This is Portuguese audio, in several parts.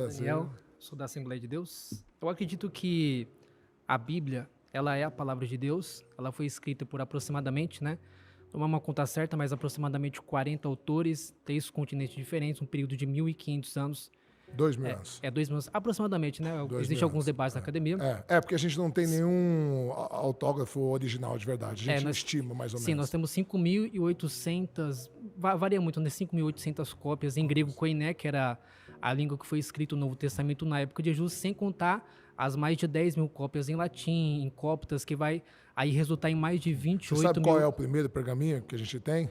Prazer. Daniel, sou da Assembleia de Deus. Eu acredito que a Bíblia, ela é a palavra de Deus. Ela foi escrita por aproximadamente, né? Não é uma conta certa, mas aproximadamente 40 autores, 3 continentes diferentes, um período de 1.500 anos. 2.000 anos. 2.000 anos, aproximadamente, né? 2.000 Existem alguns anos. debates na academia. Porque a gente não tem nenhum autógrafo original de verdade. A gente estima mais ou menos. Sim, nós temos 5.800, varia muito, né? 5.800 cópias em grego koiné, que era a língua que foi escrito o Novo Testamento na época de Jesus, sem contar as mais de 10.000 cópias em latim, em coptas, que vai aí resultar em mais de 28 Você sabe mil... qual é o primeiro pergaminho que a gente tem?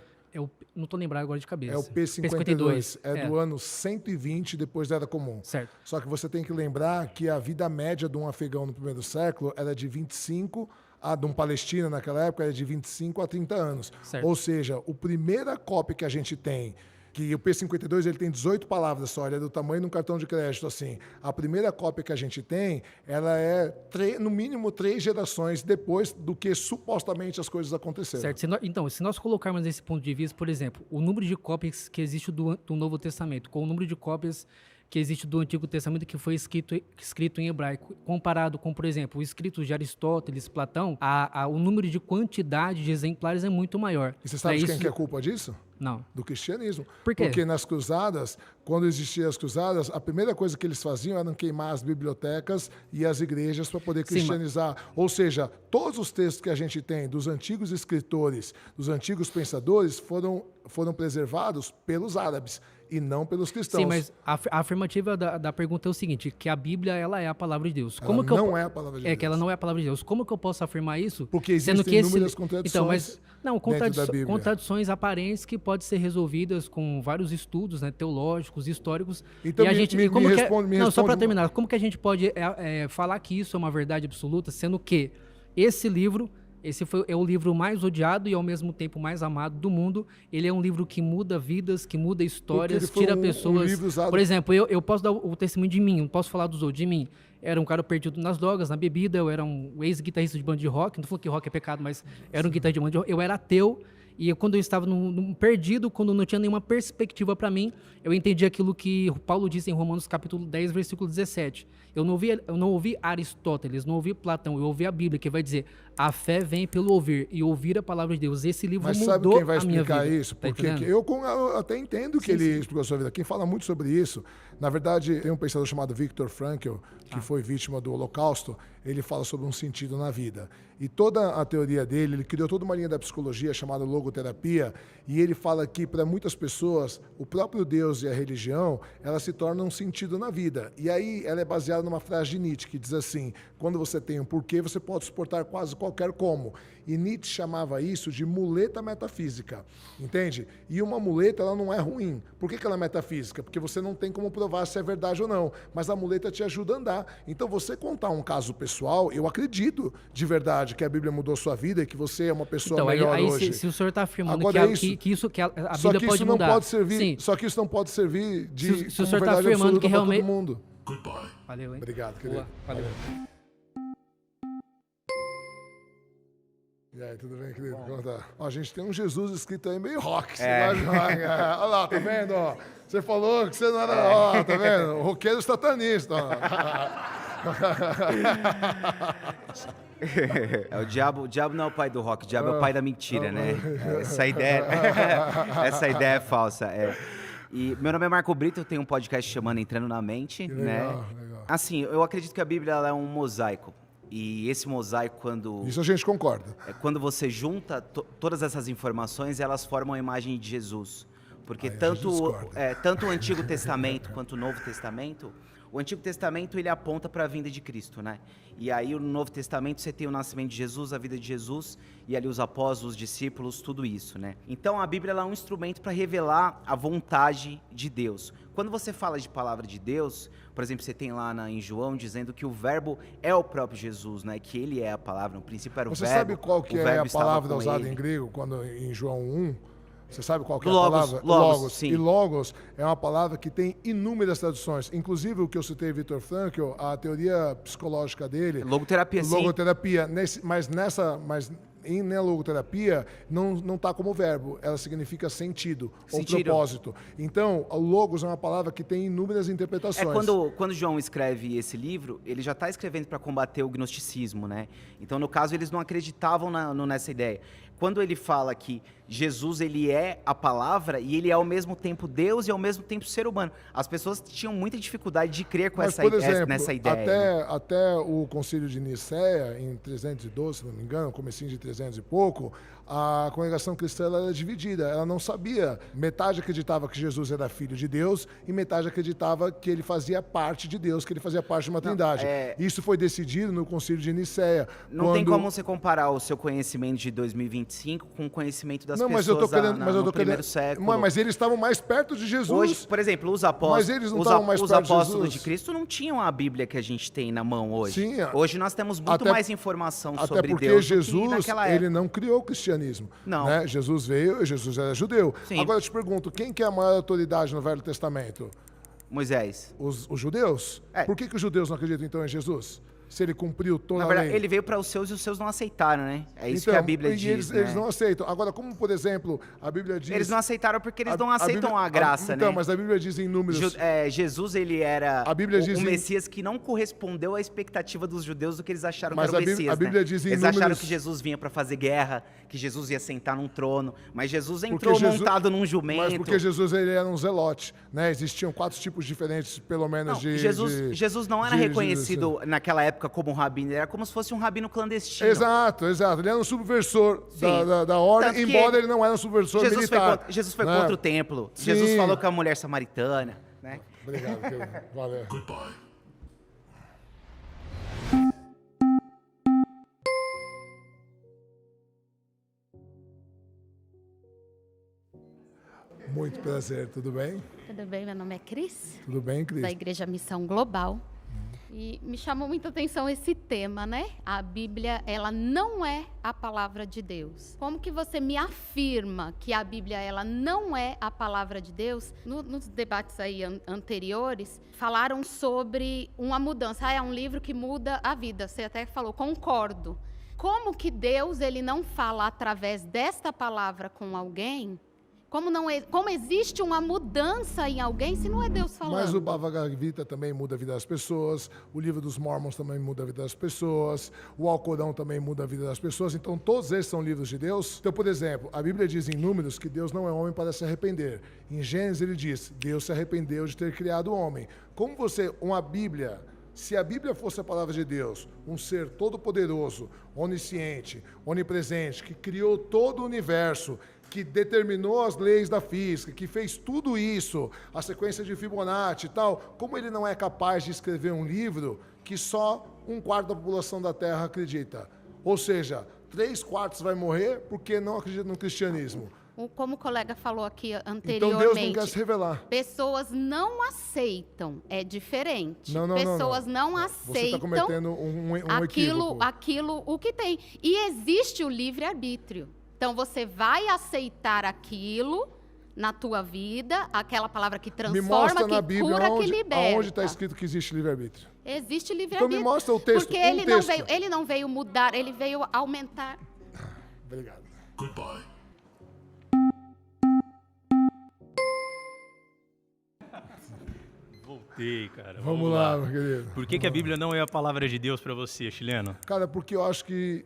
Não estou lembrado agora de cabeça. É o P52. É do ano 120 depois da Era Comum. Certo. Só que você tem que lembrar que a vida média de um afegão no primeiro século era de 25 de um palestino naquela época era de 25 a 30 anos. Certo. Ou seja, a primeira cópia que a gente tem, que o P52 ele tem 18 palavras só, ele é do tamanho de um cartão de crédito, assim. A primeira cópia que a gente tem, ela é no mínimo 3 gerações depois do que supostamente as coisas aconteceram. Certo. Então, se nós colocarmos esse ponto de vista, por exemplo, o número de cópias que existe do Novo Testamento com o número de cópias que existe do Antigo Testamento que foi escrito em hebraico, comparado com, por exemplo, o escrito de Aristóteles, Platão, o número de quantidade de exemplares é muito maior. E você sabe de quem que é a culpa disso? Não. Do cristianismo. Por quê? Porque nas cruzadas, quando existiam as cruzadas, a primeira coisa que eles faziam era queimar as bibliotecas e as igrejas para poder cristianizar. Ou seja, todos os textos que a gente tem dos antigos escritores, dos antigos pensadores, foram preservados pelos árabes e não pelos cristãos. Sim, mas a afirmativa da pergunta é o seguinte, que a Bíblia, ela é a palavra de Deus. Ela não é a palavra de Deus. É que ela não é a palavra de Deus. Como que eu posso afirmar isso? Porque existem inúmeras contradições. Então, mas não, dentro da Bíblia. contradições aparentes que podem ser resolvidas com vários estudos, né, teológicos, históricos. Então, e a gente, me responde. Não, só para terminar, como que a gente pode falar que isso é uma verdade absoluta, sendo que esse livro... é o livro mais odiado e, ao mesmo tempo, mais amado do mundo. Ele é um livro que muda vidas, que muda histórias, tira pessoas... Por exemplo, eu posso dar o testemunho de mim, não posso falar dos outros. De mim, era um cara perdido nas drogas, na bebida, eu era um ex-guitarrista de banda de rock. Não falou que rock é pecado, mas era um guitarrista de banda de rock. Eu era ateu. E quando eu estava perdido, quando não tinha nenhuma perspectiva para mim, eu entendi aquilo que Paulo disse em Romanos capítulo 10, versículo 17. Eu não ouvi Aristóteles, não ouvi Platão, eu ouvi a Bíblia, que vai dizer, a fé vem pelo ouvir, e ouvir a palavra de Deus. Esse livro mudou a minha vida. Mas sabe quem vai explicar isso? Tá Porque eu até entendo que ele explicou a sua vida. Quem fala muito sobre isso, na verdade, tem um pensador chamado Viktor Frankl, que foi vítima do Holocausto, ele fala sobre um sentido na vida. E toda a teoria dele, ele criou toda uma linha da psicologia chamada logoterapia, e ele fala que, para muitas pessoas, o próprio Deus e a religião, ela se torna um sentido na vida. E aí ela é baseada numa frase de Nietzsche, que diz assim, quando você tem um porquê, você pode suportar quase qualquer como. E Nietzsche chamava isso de muleta metafísica, entende? E uma muleta, ela não é ruim. Por que ela é metafísica? Porque você não tem como provar se é verdade ou não, mas a muleta te ajuda a andar. Então, você contar um caso pessoal, eu acredito de verdade que a Bíblia mudou sua vida e que você é uma pessoa melhor hoje. Se o senhor está afirmando agora, que a Bíblia pode mudar... Pode servir, só que isso não pode servir de se o senhor está afirmando que realmente... todo mundo. Goodbye. Valeu, hein? Obrigado, querido. Boa, valeu. E aí, tudo bem, querido? Como tá? Ó, a gente tem um Jesus escrito aí meio rock. Olha lá, tá vendo? Ó, você falou que você não era... Ó, tá vendo? O roqueiro satanista. O diabo não é o pai do rock, o diabo é o pai da mentira, né? Essa ideia é falsa. E meu nome é Marco Brito, eu tenho um podcast chamando Entrando na Mente, Legal. Assim, eu acredito que a Bíblia ela é um mosaico. E esse mosaico, Isso a gente concorda. Quando você junta todas essas informações, elas formam a imagem de Jesus. Porque tanto o Antigo Testamento quanto o Novo Testamento, o Antigo Testamento ele aponta para a vinda de Cristo, né? E aí no Novo Testamento você tem o nascimento de Jesus, a vida de Jesus, e ali os apóstolos, os discípulos, tudo isso, né? Então a Bíblia ela é um instrumento para revelar a vontade de Deus. Quando você fala de palavra de Deus, por exemplo, você tem lá em João dizendo que o verbo é o próprio Jesus, né? Que ele é a palavra, no princípio era o verbo. Você sabe qual que é a palavra usada em grego em João 1? Você sabe qual que é a palavra? Logos, sim. E logos é uma palavra que tem inúmeras traduções. Inclusive, o que eu citei, Viktor Frankl, a teoria psicológica dele... Logoterapia, sim. Logoterapia. Mas na logoterapia não está como verbo, ela significa sentido ou propósito. Então, logos é uma palavra que tem inúmeras interpretações. Quando João escreve esse livro, ele já está escrevendo para combater o gnosticismo, né? Então, no caso, eles não acreditavam nessa ideia. Quando ele fala que Jesus ele é a palavra e ele é ao mesmo tempo Deus e ao mesmo tempo ser humano, as pessoas tinham muita dificuldade de crer com nessa ideia. Até o Concílio de Nicéia, em 312, se não me engano, comecinho de 300 e pouco, a congregação cristã era dividida. Ela não sabia. Metade acreditava que Jesus era filho de Deus e metade acreditava que ele fazia parte de Deus, que ele fazia parte de uma trindade. Isso foi decidido no Concílio de Nicéia. Não tem como você comparar o seu conhecimento de 2025 com o conhecimento das pessoas no primeiro século. Mas eles estavam mais perto de Jesus. Hoje, por exemplo, os apóstolos de Cristo não tinham a Bíblia que a gente tem na mão hoje. Sim, hoje nós temos muito mais informação sobre Deus. Até porque Jesus, ele não criou o cristianismo. Não. Né? Jesus era judeu. Sim. Agora eu te pergunto, quem que é a maior autoridade no Velho Testamento? Moisés. Os judeus? Por que os judeus não acreditam então em Jesus? Se ele cumpriu toda a lei. Ele veio para os seus e os seus não aceitaram, né? É isso que a Bíblia diz. Eles não aceitam. Agora, como, por exemplo, a Bíblia diz... Eles não aceitaram porque eles não aceitam a graça, né? Então, mas a Bíblia diz em Números... Jesus, ele era o Messias que não correspondeu à expectativa dos judeus do que eles acharam que era o Messias, a Bíblia diz em eles Números... acharam que Jesus vinha para fazer guerra, que Jesus ia sentar num trono, mas Jesus entrou montado num jumento. Mas porque Jesus ele era um zelote, né? Existiam 4 tipos diferentes, pelo menos, Jesus não era reconhecido naquela época como um rabino, era como se fosse um rabino clandestino. Exato. Ele era um subversor da ordem, embora ele não era um subversor militar. Jesus foi contra o templo. Sim. Jesus falou com a mulher samaritana. Né? Obrigado, querido. Valeu. Goodbye. Muito prazer, tudo bem? Tudo bem, meu nome é Cris. Tudo bem, Cris? Da Igreja Missão Global. E me chamou muita atenção esse tema, né? A Bíblia, ela não é a palavra de Deus. Como que você me afirma que a Bíblia, ela não é a palavra de Deus? Nos debates aí anteriores, falaram sobre uma mudança. É um livro que muda a vida. Você até falou, concordo. Como que Deus, ele não fala através desta palavra com alguém? Como existe uma mudança em alguém se não é Deus falando? Mas o Bhagavad Gita também muda a vida das pessoas, o livro dos Mormons também muda a vida das pessoas, o Alcorão também muda a vida das pessoas, então todos esses são livros de Deus. Então, por exemplo, a Bíblia diz em Números que Deus não é homem para se arrepender. Em Gênesis ele diz, Deus se arrependeu de ter criado o homem. Como se a Bíblia fosse a palavra de Deus, um ser todo-poderoso, onisciente, onipresente, que criou todo o universo, que determinou as leis da física, que fez tudo isso, a sequência de Fibonacci e tal, como ele não é capaz de escrever um livro que só 1/4 da população da Terra acredita? Ou seja, 3/4 vai morrer porque não acredita no cristianismo. Como o colega falou aqui anteriormente, então Deus não quer se revelar. Pessoas não aceitam, é diferente. Não. Pessoas não aceitam. Você está cometendo um equívoco. Aquilo, o que tem. E existe o livre-arbítrio. Então, você vai aceitar aquilo na tua vida, aquela palavra que transforma, que Bíblia, cura, que liberta. Aonde está escrito que existe livre-arbítrio? Existe livre-arbítrio. Então, me mostra o texto. Porque ele não veio mudar, ele veio aumentar. Obrigado. Goodbye. Voltei, cara. Vamos lá, meu querido. Por que a Bíblia não é a palavra de Deus para você, chileno? Cara, porque eu acho que...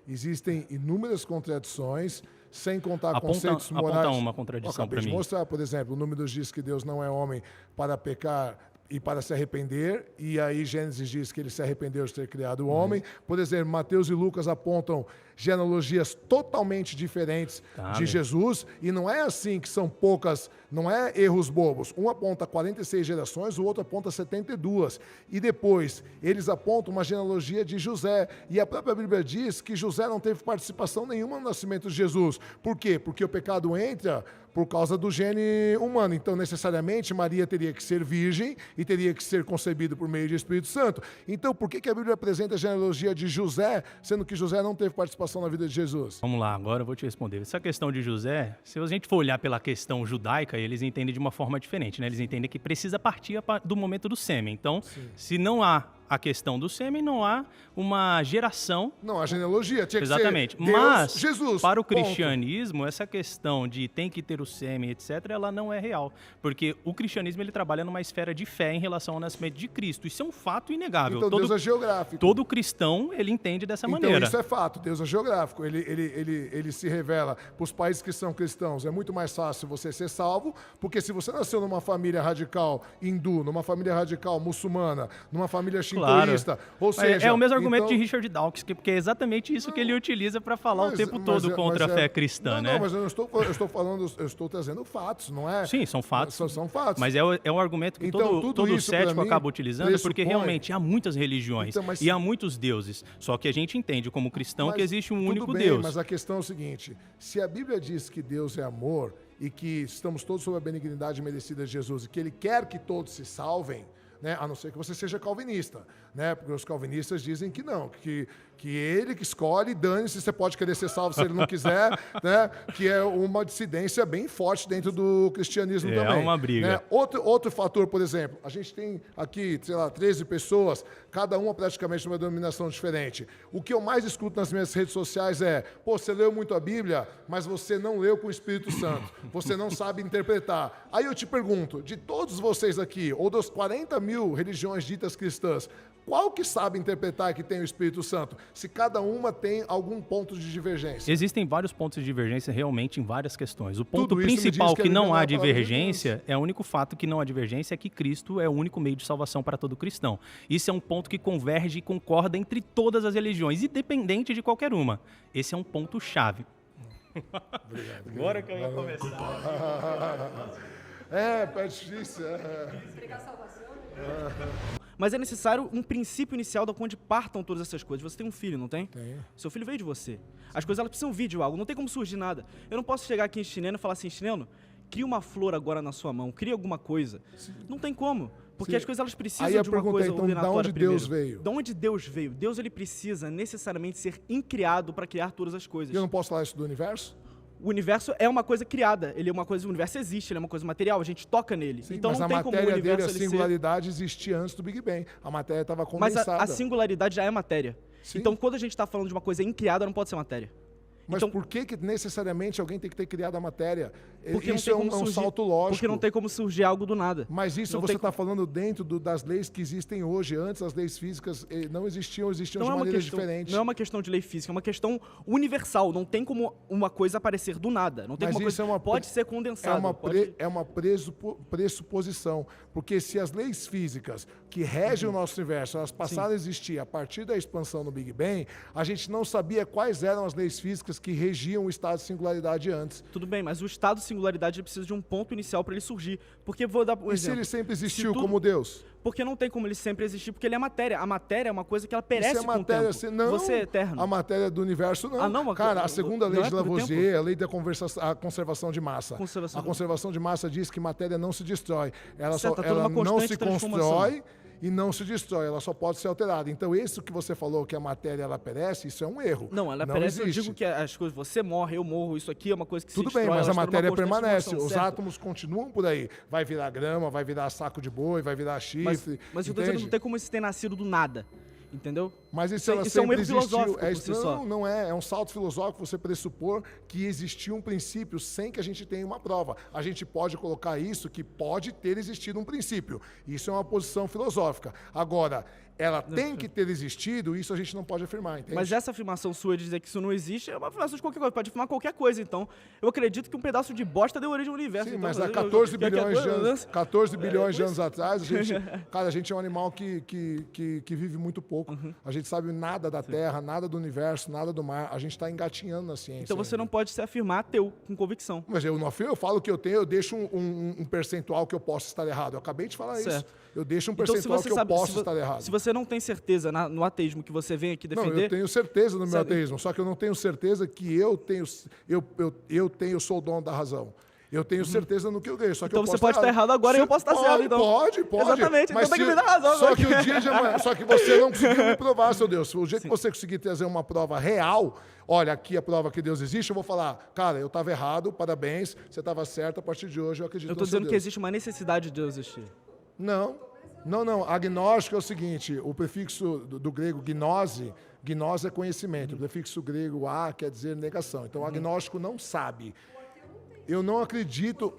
Existem inúmeras contradições, sem contar conceitos morais. Aponta uma contradição para mim. Acabei de mostrar, por exemplo, o Números diz que Deus não é homem para pecar e para se arrepender, e aí Gênesis diz que ele se arrependeu de ter criado o homem. Por exemplo, Mateus e Lucas apontam genealogias totalmente diferentes de Jesus, e não é assim que são poucas, não é erros bobos. Um aponta 46 gerações, o outro aponta 72. E depois, eles apontam uma genealogia de José, e a própria Bíblia diz que José não teve participação nenhuma no nascimento de Jesus. Por quê? Porque o pecado entra por causa do gene humano. Então, necessariamente, Maria teria que ser virgem e teria que ser concebida por meio do Espírito Santo. Então, por que a Bíblia apresenta a genealogia de José, sendo que José não teve participação na vida de Jesus? Vamos lá, agora eu vou te responder. Essa questão de José, se a gente for olhar pela questão judaica, eles entendem de uma forma diferente, né? Eles entendem que precisa partir do momento do sêmen. Então, se não há a questão do sêmen, não há uma geração. Não, a genealogia tinha que Exatamente. ser Deus, Mas, Jesus. para o ponto. cristianismo, essa questão de tem que ter o sêmen, etc., ela não é real. Porque o cristianismo ele trabalha numa esfera de fé em relação ao nascimento de Cristo. Isso é um fato inegável. Então Deus é geográfico. Todo cristão, ele entende dessa Então maneira. isso é fato, Deus é geográfico. Ele se revela para os países que são cristãos. É muito mais fácil você ser salvo, porque se você nasceu numa família radical hindu, numa família radical muçulmana, numa família shintoísta, ou seja... É o mesmo argumento então... de Richard Dawkins, porque é exatamente isso que ele utiliza para falar o tempo todo contra a fé cristã, né? Não, mas eu estou trazendo fatos, não é? Sim, são fatos. São fatos. Mas é um argumento que Então, todo isso, cético pra mim, acaba utilizando, porque pressupõe- realmente há muitas religiões Então, mas- e há muitos deuses. Só que a gente entende como cristão Mas que existe um tudo único bem, Deus. Mas a questão é o seguinte: se a Bíblia diz que Deus é amor e que estamos todos sob a benignidade merecida de Jesus e que Ele quer que todos se salvem, né, a não ser que você seja calvinista, né, porque os calvinistas dizem que não, que ele que escolhe, dane-se, você pode querer ser salvo se ele não quiser, né, que é uma dissidência bem forte dentro do cristianismo também. É uma briga. Né? Outro fator, por exemplo, a gente tem aqui, 13 pessoas, cada uma praticamente numa denominação diferente. O que eu mais escuto nas minhas redes sociais é: pô, você leu muito a Bíblia, mas você não leu com o Espírito Santo, você não sabe interpretar. Aí eu te pergunto, de todos vocês aqui, ou das 40 mil religiões ditas cristãs, qual que sabe interpretar e que tem o Espírito Santo? Se cada uma tem algum ponto de divergência. Existem vários pontos de divergência realmente em várias questões. O ponto Tudo isso me principal diz que que a não Bíblia há é a palavra de divergência, é o único fato que não há divergência, é que Cristo é o único meio de salvação para todo cristão. Isso é um ponto que converge e concorda entre todas as religiões, independente de qualquer uma. Esse é um ponto-chave. Obrigado. Agora que eu ia começar. É difícil. Mas é necessário um princípio inicial da onde partam todas essas coisas. Você tem um filho, não tem? Tenho. Seu filho veio de você. As coisas elas precisam vir de algo, não tem como surgir nada. Eu não posso chegar aqui em chineno e falar assim: chineno, cria uma flor agora na sua mão, cria alguma coisa. Sim. Não tem como. Porque Sim. as coisas elas precisam Aí a de uma pergunta é, coisa então, ordinatória da onde primeiro. Deus veio? Da onde Deus veio? Deus ele precisa necessariamente ser incriado para criar todas as coisas. E eu não posso falar isso do universo? O universo é uma coisa criada, ele é uma coisa, o universo existe, ele é uma coisa material, a gente toca nele. Sim, então mas não a tem como o matéria universo dele, a ele ser... singularidade existia antes do Big Bang. A matéria estava Mas condensada. a singularidade já é matéria. Sim. Então quando a gente está falando de uma coisa incriada, não pode ser matéria. Mas então, por que necessariamente alguém tem que ter criado a matéria? porque Isso não tem como um surgir, salto lógico. Porque não tem como surgir algo do nada. Mas isso não você tem está falando dentro das leis que existem hoje. Antes as leis físicas não existiam de não é uma maneiras questão, diferentes. não é uma questão de lei física, é uma questão universal. Não tem como uma coisa aparecer do nada. Não tem Mas como uma isso coisa, pode ser condensado. É uma pressuposição. Porque se as leis físicas que regem o nosso universo, elas passaram a existir a partir da expansão do Big Bang, a gente não sabia quais eram as leis físicas que regiam o estado de singularidade antes. Tudo bem, mas o estado de singularidade ele precisa de um ponto inicial para ele surgir. Porque vou dar um E se exemplo. ele sempre existiu tudo- como Deus? Porque não tem como ele sempre existir, porque ele é matéria. A matéria é uma coisa que ela perece Isso é com o matéria, tempo. não, Você é eterno. a matéria do universo não. Ah, não, Cara, a não segunda é lei de por Lavoisier, tempo? a lei da a conservação de massa. Conservação A conservação de massa diz que matéria não se destrói. Ela, Certo, só, tá toda ela uma não constante se transformação. constrói e não se destrói, ela só pode ser alterada. Então, isso que você falou, que a matéria ela perece, isso é um erro. Não, ela perece, eu existe. digo que as coisas, você morre, eu morro, isso aqui é uma coisa que Tudo se bem, destrói, mas a elas estão matéria numa constante permanece. transformação, Os certo? átomos continuam por aí. Vai virar grama, vai virar saco de boi, vai virar chifre. Mas eu tô dizendo, entende? não tem como isso ter nascido do nada. Entendeu? Mas isso ela Isso é um sempre erro existiu. filosófico por si Não, só. não é. É um salto filosófico você pressupor que existiu um princípio sem que a gente tenha uma prova. A gente pode colocar isso que pode ter existido um princípio. Isso é uma posição filosófica. Agora, ela tem que ter existido, isso a gente não pode afirmar, entende? Mas essa afirmação sua de dizer que isso não existe é uma afirmação de qualquer coisa, pode afirmar qualquer coisa. Então, eu acredito que um pedaço de bosta deu origem ao universo. Sim, então, mas há 14 bilhões de anos, 14 bilhões de por anos atrás, a gente é um animal que vive muito pouco. A gente sabe nada da Terra, nada do universo, nada do mar. A gente está engatinhando na ciência. Então você ainda. não pode se afirmar ateu com convicção. Mas eu não afirmo, eu falo que eu tenho, eu deixo um percentual que eu posso estar errado. Eu acabei de falar Certo. isso. Eu deixo um Então, se percentual você que eu sabe, posso estar errado. se você não tem certeza no ateísmo que você vem aqui Não, defender... eu tenho certeza no meu Sabe- ateísmo, só que eu não tenho certeza que eu sou o dono da razão. Eu tenho certeza no que eu ganho, só que Então eu você posso pode estar errado agora e eu posso estar certo, então. Pode. Exatamente, mas então tem que me dar razão Só agora. que o dia de amanhã, só que você não conseguiu me provar, seu Deus. O dia que você conseguir trazer uma prova real, olha, aqui a prova que Deus existe, eu vou falar, cara, eu estava errado, parabéns, você estava certo, a partir de hoje eu acredito Eu tô no seu dizendo que Deus. existe uma necessidade de Deus existir. Não, Não, agnóstico é o seguinte, o prefixo do grego gnose é conhecimento, o prefixo grego a quer dizer negação. Então, agnóstico não sabe. Eu não acredito...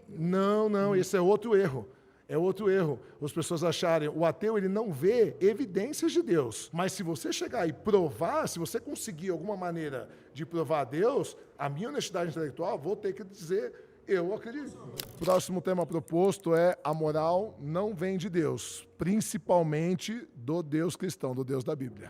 Não, esse é outro erro. É outro erro. As pessoas acharem, o ateu ele não vê evidências de Deus. Mas se você chegar e provar, se você conseguir alguma maneira de provar a Deus, a minha honestidade intelectual, vou ter que dizer, eu acredito. O próximo tema proposto é a moral não vem de Deus, principalmente do Deus cristão, do Deus da Bíblia.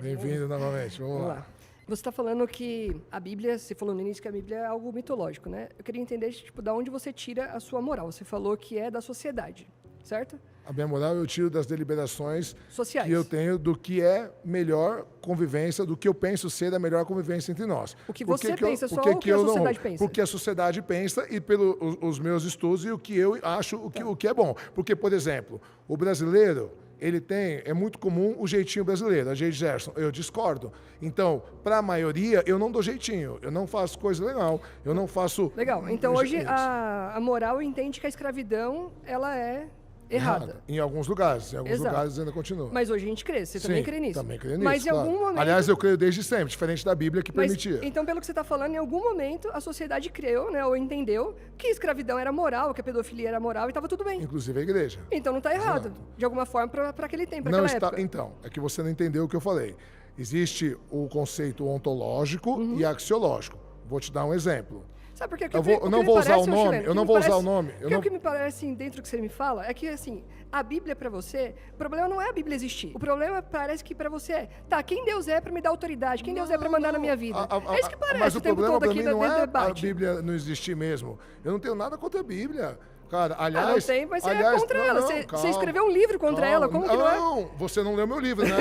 Bem-vindo novamente, vamos lá. Você está falando que a Bíblia, você falou no início que a Bíblia é algo mitológico, né? Eu queria entender, tipo, da onde você tira a sua moral. Você falou que é da sociedade, certo? A minha moral eu tiro das deliberações Sociais. que eu tenho do que é melhor convivência, do que eu penso ser a melhor convivência entre nós. O que Por você que eu- pensa, por só que o que a eu não- sociedade pensa. Porque a sociedade pensa e pelos os meus estudos e o que eu acho o que é bom. Porque, por exemplo, o brasileiro... Ele é muito comum o jeitinho brasileiro, a Jade Gerson. Eu discordo. Então, para a maioria, eu não dou jeitinho. Eu não faço coisa legal. Eu não faço... Legal. Então, hoje, a moral entende que a escravidão, ela é errada. Em alguns lugares. Em alguns Exato. lugares ainda continua. Mas hoje a gente crê. Você também Sim, crê nisso. também creio nisso, Mas em claro. algum momento... Aliás, eu creio desde sempre, diferente da Bíblia que Mas, permitia. então, pelo que você está falando, em algum momento a sociedade creu, né, ou entendeu que a escravidão era moral, que a pedofilia era moral e estava tudo bem. Inclusive a igreja. Então não está errado, Exato. de alguma forma, para aquele tempo, para Não aquela está. época. Então, é que você não entendeu o que eu falei. Existe o conceito ontológico e axiológico. Vou te dar um exemplo. Sabe por quê? Eu não vou usar o nome. Eu não vou usar o nome. O que me parece, assim, dentro do que você me fala, é que, assim, a Bíblia para você, o problema não é a Bíblia existir. O problema parece que para você é, tá, quem Deus é para me dar autoridade? Quem Deus é para mandar na minha vida? É isso que parece Mas o o tempo problema todo para aqui mim dentro não do é a debate. Bíblia não existir mesmo. Eu não tenho nada contra a Bíblia. Cara, aliás... Não tem, mas você é aliás, contra não, ela. não, Você calma, escreveu um livro contra ela, como que não é? Não, você não leu meu livro, né?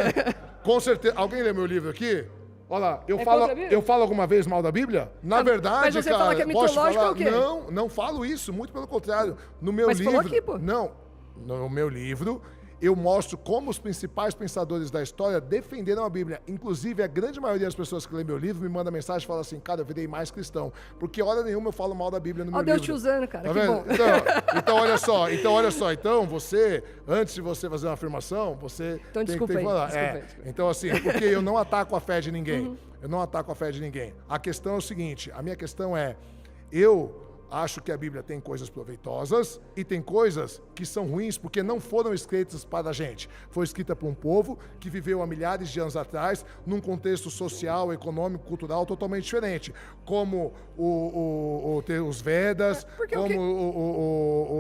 Com certeza. Alguém leu meu livro aqui? Olha lá, É contra a Bíblia? eu falo alguma vez mal da Bíblia? Na verdade, mas você cara, fala que é posso mitológico falar? ou o quê? Não falo isso, muito pelo contrário. No meu Mas livro... falou aqui, pô. Não, no meu livro... Eu mostro como os principais pensadores da história defenderam a Bíblia. Inclusive, a grande maioria das pessoas que lêem meu livro me manda mensagem e fala assim, cara, eu virei mais cristão. Porque hora nenhuma eu falo mal da Bíblia no meu Ó, livro. Deus te usando, cara, Tá que vendo? bom. Então, olha só. Então, você, antes de você fazer uma afirmação, você Então, tem desculpa que aí, falar. desculpa aí. Então, assim, porque eu não ataco a fé de ninguém. Uhum. Eu não ataco a fé de ninguém. A questão é o seguinte, a minha questão é, eu acho que a Bíblia tem coisas proveitosas e tem coisas que são ruins porque não foram escritas para a gente. Foi escrita por um povo que viveu há milhares de anos atrás num contexto social, econômico, cultural totalmente diferente. Como os Vedas, como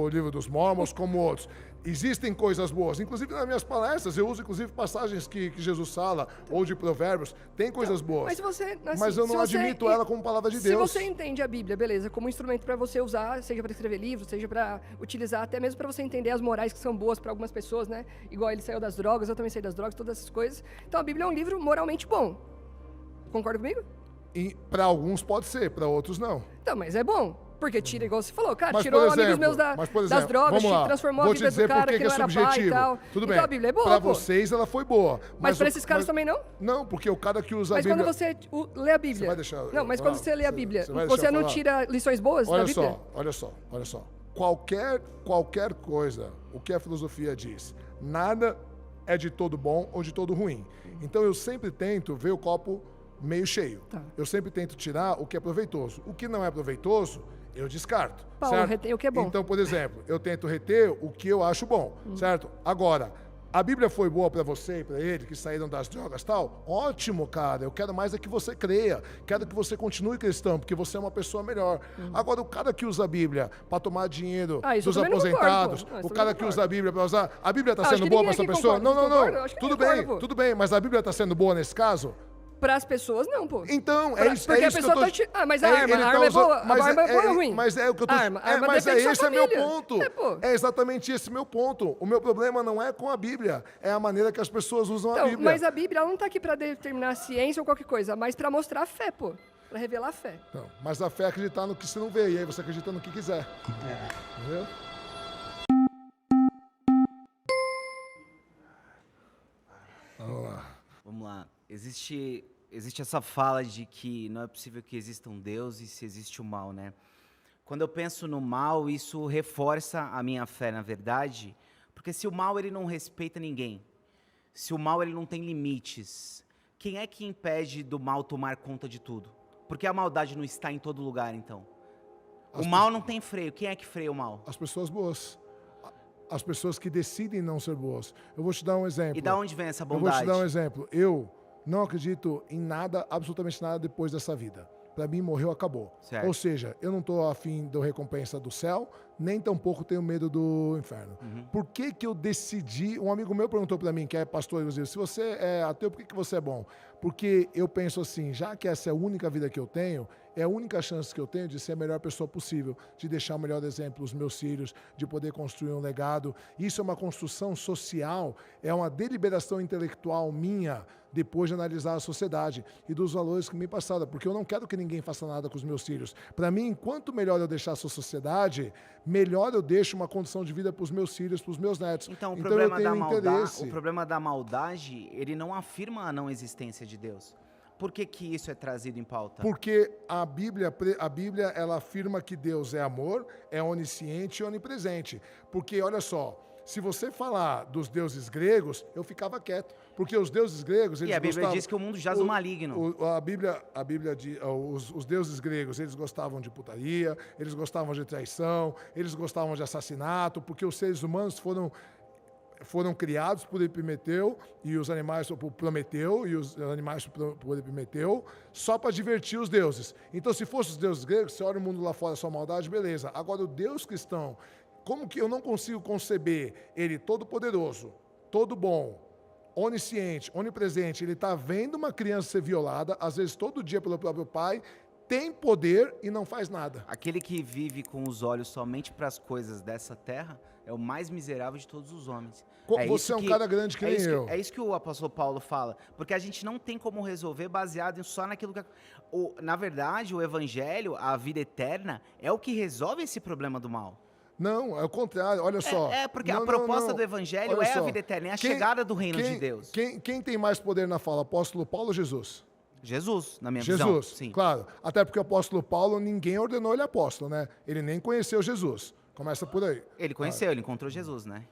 o livro dos Mormons, como outros. Existem coisas boas. Inclusive, nas minhas palestras, eu uso inclusive passagens que Jesus fala, ou de provérbios. Tem coisas boas. Mas você, assim, Mas eu não admito ela como palavra de Deus. Se você entende a Bíblia, beleza, como instrumento para você usar, seja para escrever livros, seja para utilizar, até mesmo para você entender as morais que são boas para algumas pessoas, né? Igual ele saiu das drogas, eu também saí das drogas, todas essas coisas. Então a Bíblia é um livro moralmente bom. Concorda comigo? E para alguns pode ser, para outros não. Então, mas é bom. Porque tira, igual você falou, cara, Mas, tirou por amigos exemplo, meus das drogas, vamos lá. transformou Vou a te vida dizer do cara por que que não é era pai e subjetivo. tal. Tudo Então bem. a Bíblia é boa, Para pô. vocês ela foi boa. Mas para esses caras também não? Não, porque o cara que usa Mas a Bíblia... quando você lê a Bíblia... Você vai deixar... Não, mas quando você lê a Bíblia, vai você deixar eu não falar? tira lições boas da Bíblia? Olha só. Qualquer coisa, o que a filosofia diz, nada é de todo bom ou de todo ruim. Então eu sempre tento ver o copo meio cheio. Tá. Eu sempre tento tirar o que é proveitoso. O que não é proveitoso, eu descarto. Paulo, certo? retém o que é bom. Então, por exemplo, eu tento reter o que eu acho bom, certo? Agora, a Bíblia foi boa para você e para ele, que saíram das drogas e tal? Ótimo, cara. Eu quero mais é que você creia. Quero que você continue cristão, porque você é uma pessoa melhor. Agora, o cara que usa a Bíblia para tomar dinheiro isso dos eu também não aposentados, concordo, pô. o cara que usa a Bíblia para usar... A Bíblia está Acho sendo que boa para ninguém essa aqui pessoa? concorda. Não. Concordo, acho que ninguém concorda, pô. Tudo bem, mas a Bíblia está sendo boa nesse caso? Para as pessoas, não, pô. Então, Porque isso a que eu pessoa tô... tá te... Ah, mas a arma ele tá é usando- boa. A arma é boa ou ruim? Mas é o que eu tô... Arma mas depende da esse sua é meu família. ponto. Pô. É exatamente esse meu ponto. O meu problema não é com a Bíblia, é a maneira que as pessoas usam a Então, Bíblia. mas a Bíblia ela não tá aqui para determinar a ciência ou qualquer coisa, mas para mostrar a fé, pô. Para revelar a fé. Não, mas a fé é acreditar no que você não vê, e aí você acredita no que quiser. Entendeu? Vamos lá. Existe essa fala de que não é possível que exista um Deus e se existe o mal, né? Quando eu penso no mal, isso reforça a minha fé, na verdade, porque se o mal ele não respeita ninguém, se o mal ele não tem limites, quem é que impede do mal tomar conta de tudo? Porque a maldade não está em todo lugar, então. O mal não tem freio. Quem é que freia o mal? As pessoas boas. As pessoas que decidem não ser boas. Eu vou te dar um exemplo. E da onde vem essa Eu vou bondade? te dar um exemplo. Eu não acredito em nada, absolutamente nada depois dessa vida. Para mim, morreu, acabou. Certo. Ou seja, eu não estou afim da recompensa do céu, nem tampouco tenho medo do inferno. Por que que eu decidi... Um amigo meu perguntou para mim, que é pastor, ele disse, se você é ateu, por que você é bom? Porque eu penso assim, já que essa é a única vida que eu tenho, é a única chance que eu tenho de ser a melhor pessoa possível, de deixar o melhor exemplo aos meus filhos, de poder construir um legado. Isso é uma construção social, é uma deliberação intelectual minha, depois de analisar a sociedade e dos valores que me passaram, porque eu não quero que ninguém faça nada com os meus filhos. Para mim, quanto melhor eu deixar essa sociedade, melhor eu deixo uma condição de vida para os meus filhos, para os meus netos. Então, o eu problema tenho da interesse. o problema da maldade, ele não afirma a não existência de Deus. Por que que isso é trazido em pauta? Porque a Bíblia ela afirma que Deus é amor, é onisciente e onipresente. Porque, olha só, se você falar dos deuses gregos, eu ficava quieto. Porque os deuses gregos, eles E a Bíblia gostavam... diz que o mundo jaz no maligno. A Bíblia diz, os deuses gregos, eles gostavam de putaria, eles gostavam de traição, eles gostavam de assassinato, porque os seres humanos foram criados por Epimeteu e os animais por Prometeu e os animais por Epimeteu só para divertir os deuses. Então, se fosse os deuses gregos, você olha o mundo lá fora, sua maldade, beleza. Agora, o Deus cristão, como que eu não consigo conceber ele todo poderoso, todo bom, onisciente, onipresente, ele está vendo uma criança ser violada, às vezes todo dia pelo próprio pai, tem poder e não faz nada. Aquele que vive com os olhos somente para as coisas dessa terra é o mais miserável de todos os homens. Você é um cara grande que nem eu. É isso que o apóstolo Paulo fala. Porque a gente não tem como resolver baseado só naquilo que... Na verdade, o evangelho, a vida eterna, é o que resolve esse problema do mal. Não, é o contrário, olha só. Porque não, a proposta não. do evangelho Olha é só. a vida eterna, é a chegada do reino de Deus. Quem tem mais poder na fala, apóstolo Paulo ou Jesus? Jesus, na minha visão. Jesus, Sim. claro. Até porque o apóstolo Paulo, ninguém ordenou ele apóstolo, né? Ele nem conheceu Jesus. Começa por aí. Ele conheceu, ele encontrou Jesus, né?